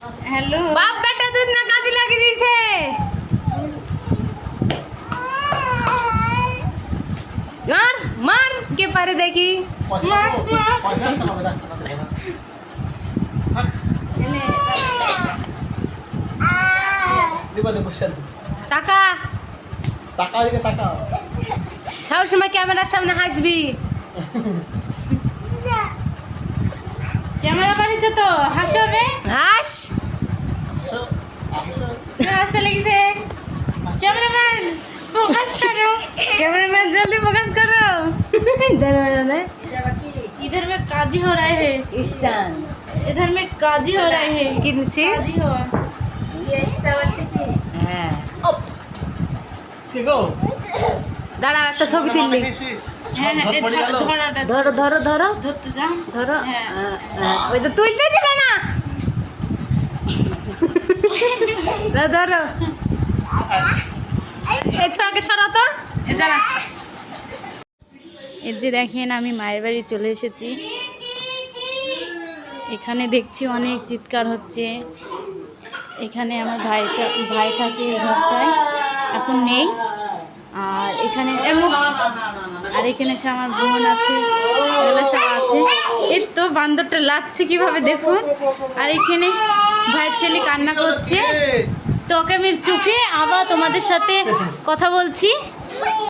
Hello बाप बेटा दूध ना काजी लगी दी छे मार मार के पारे देखी টাকা টাকা দিকে টাকা সব সময় ক্যামেরার সামনে হাসবি कैमरा पर ही तो हंसो बे হাস हंसते लगी से कैमरामैन फोकस करो कैमरामैन जल्दी फोकस करो दरवाजा इधर में काजी हो रहा है स्टैंड इधर में काजी हो रहा है किनसी काजी हो ये इस्तावती की হ্যাঁ ঠিক গো দাঁড়া একটা ছবি তুললি ধরো ধরো ধরো ধরতে যা ধরো হ্যাঁ। ওই তো তুলতে দিল না ধরো এই ছোড়াকে সরাতো দাঁড়া এর যে দেখেন আমি মায়ের বাড়ি চলে এসেছি এখানে দেখছি অনেক চিৎকার হচ্ছে এখানে আমার ভাই থাকে এই ঘরটায় এখন নেই আর এখানে আর এখানে সে আমার বোন আছে এগুলো সব আছে এই তো বান্দরটা লাচ্ছে কিভাবে দেখুন আর এখানে ভাইয়ের ছেলে কান্না করছে তো ওকে আমি চুপে আবার তোমাদের সাথে কথা বলছি।